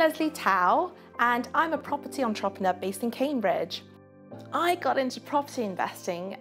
Lesley Tao, and I'm a property entrepreneur based in Cambridge. I got into property investing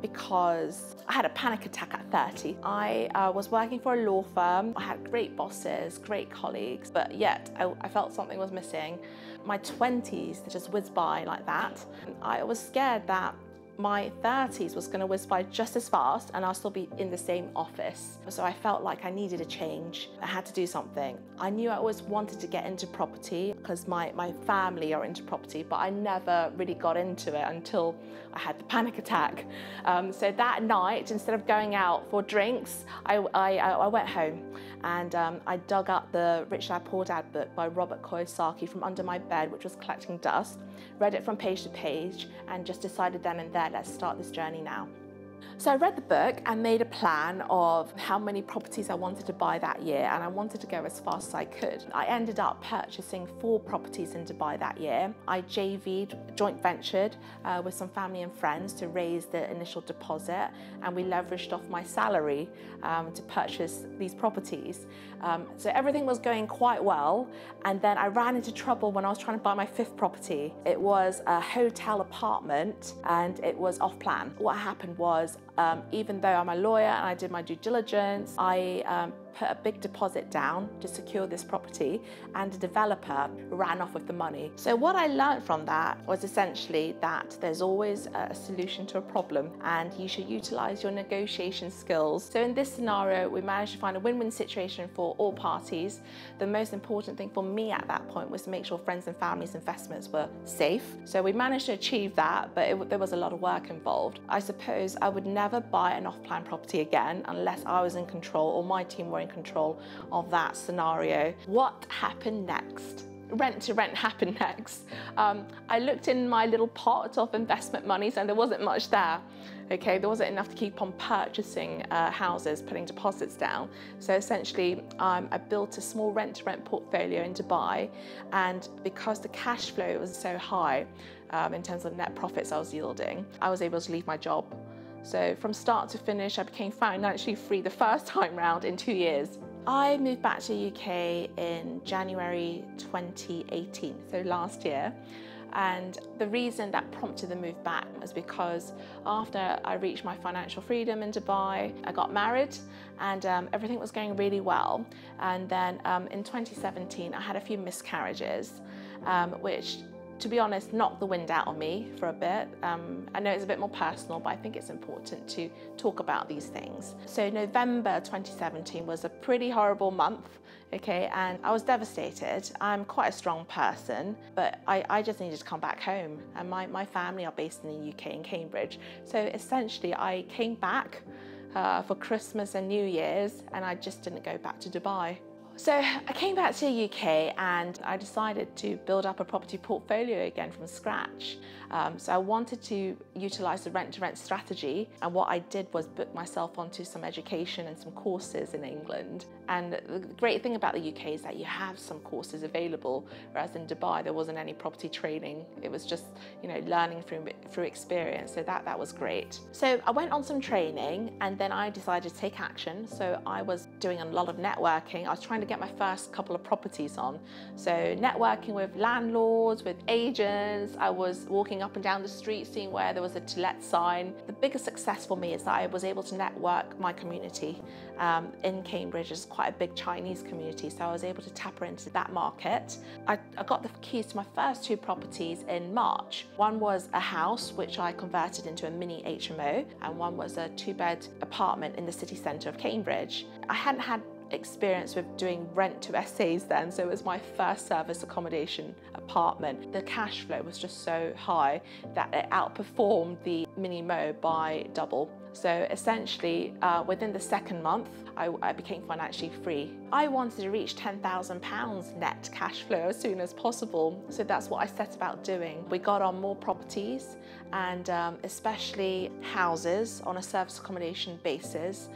because I had a panic attack at 30. I was working for a law firm. I had great bosses, great colleagues, but yet I felt something was missing. My 20s just whizzed by like that. I was scared that my 30s was going to whiz by just as fast and I'll still be in the same office. So I felt like I needed a change. I had to do something. I knew I always wanted to get into property because my family are into property, but I never really got into it until I had the panic attack. So that night, instead of going out for drinks, I went home and I dug up the Rich Dad Poor Dad book by Robert Kiyosaki from under my bed, which was collecting dust, read it from page to page, and just decided then and there, let's start this journey now. So I read the book and made a plan of how many properties I wanted to buy that year, and I wanted to go as fast as I could. I ended up purchasing 4 properties in Dubai that year. I JV'd, joint ventured with some family and friends to raise the initial deposit, and we leveraged off my salary to purchase these properties. So everything was going quite well, and then I ran into trouble when I was trying to buy my 5th property. It was a hotel apartment and it was off plan. What happened was, even though I'm a lawyer and I did my due diligence, I put a big deposit down to secure this property, and the developer ran off with the money. So what I learned from that was essentially that there's always a solution to a problem and you should utilize your negotiation skills. So in this scenario, we managed to find a win-win situation for all parties. The most important thing for me at that point was to make sure friends and family's investments were safe. So we managed to achieve that, but there was a lot of work involved. I suppose I would never buy an off-plan property again unless I was in control or my team were in control of that scenario. What happened next? Rent to rent happened next. I looked in my little pot of investment monies and there wasn't much there. Okay, there wasn't enough to keep on purchasing houses, putting deposits down. So essentially, I built a small rent to rent portfolio in Dubai, and because the cash flow was so high in terms of net profits I was yielding, I was able to leave my job. So from start to finish, I became financially free the first time round in 2 years. I moved back to the UK in January 2018, so last year. And the reason that prompted the move back was because after I reached my financial freedom in Dubai, I got married and everything was going really well. And then in 2017, I had a few miscarriages, which, to be honest, knocked the wind out of me for a bit. I know it's a bit more personal, but I think it's important to talk about these things. So November 2017 was a pretty horrible month, okay, and I was devastated. I'm quite a strong person, but I just needed to come back home, and my family are based in the UK in Cambridge. So essentially I came back for Christmas and New Year's, and I just didn't go back to Dubai. So I came back to the UK and I decided to build up a property portfolio again from scratch. So I wanted to utilize the rent-to-rent strategy, and what I did was book myself onto some education and some courses in England. And the great thing about the UK is that you have some courses available, whereas in Dubai there wasn't any property training. It was just, you know, learning through experience. So that was great. So I went on some training and then I decided to take action. So I was doing a lot of networking. I was trying to get my first couple of properties on. So networking with landlords, with agents. I was walking up and down the street seeing where there was a to let sign. The biggest success for me is that I was able to network my community. In Cambridge is quite a big Chinese community, so I was able to tap into that market. I got the keys to my first 2 properties in March. One was a house which I converted into a mini HMO, and one was a 2-bed apartment in the city centre of Cambridge. I hadn't had experience with doing rent to essays then, so it was my first service accommodation apartment. The cash flow was just so high that it outperformed the mini mo by double. So essentially, within the 2nd month, I became financially free. I wanted to reach £10,000 net cash flow as soon as possible, so that's what I set about doing. We got on more properties, and especially houses on a service accommodation basis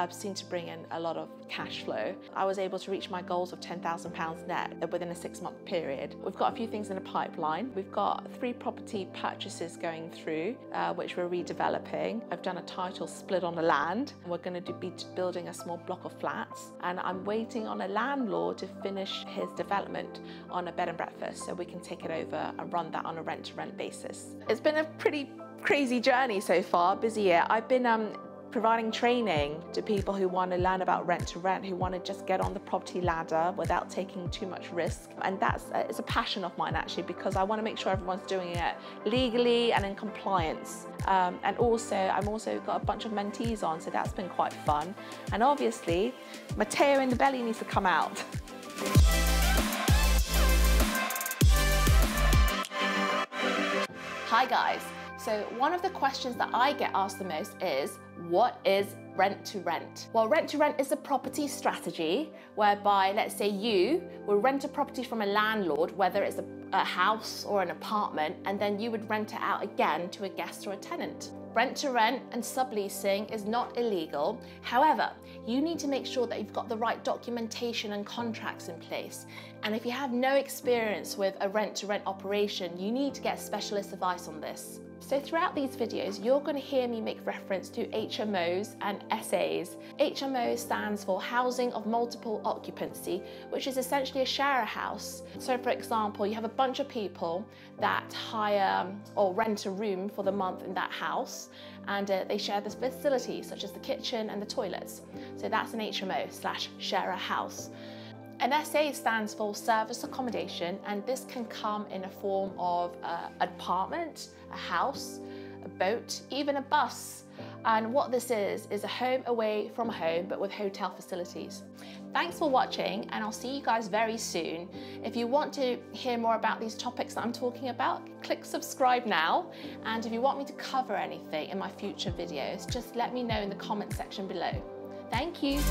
seemed to bring in a lot of cash flow. I was able to reach my goals of £10,000 net within a 6-month period. We've got a few things in the pipeline. We've got 3 property purchases going through, which we're redeveloping. I've done a title split on the land. We're going to be building a small block of flats, and I'm waiting on a landlord to finish his development on a bed and breakfast so we can take it over and run that on a rent-to-rent basis. It's been a pretty crazy journey so far, busy year. I've been providing training to people who want to learn about rent-to-rent, who want to just get on the property ladder without taking too much risk. And it's a passion of mine actually, because I want to make sure everyone's doing it legally and in compliance. And also, I've also got a bunch of mentees on, so that's been quite fun. And obviously, Matteo in the belly needs to come out. Hi guys. So one of the questions that I get asked the most is, what is rent-to-rent? Well, rent-to-rent is a property strategy whereby, let's say you will rent a property from a landlord, whether it's a house or an apartment, and then you would rent it out again to a guest or a tenant. Rent-to-rent and subleasing is not illegal. However, you need to make sure that you've got the right documentation and contracts in place. And if you have no experience with a rent-to-rent operation, you need to get specialist advice on this. So throughout these videos, you're going to hear me make reference to HMOs and SAs. HMO stands for Housing of Multiple Occupancy, which is essentially a share house. So for example, you have a bunch of people that hire or rent a room for the month in that house, and they share the facilities such as the kitchen and the toilets. So that's an HMO/share a house. An SA stands for service accommodation, and this can come in a form of an apartment, a house, a boat, even a bus. And what this is a home away from home, but with hotel facilities. Thanks for watching, and I'll see you guys very soon. If you want to hear more about these topics that I'm talking about, click subscribe now. And if you want me to cover anything in my future videos, just let me know in the comment section below. Thank you.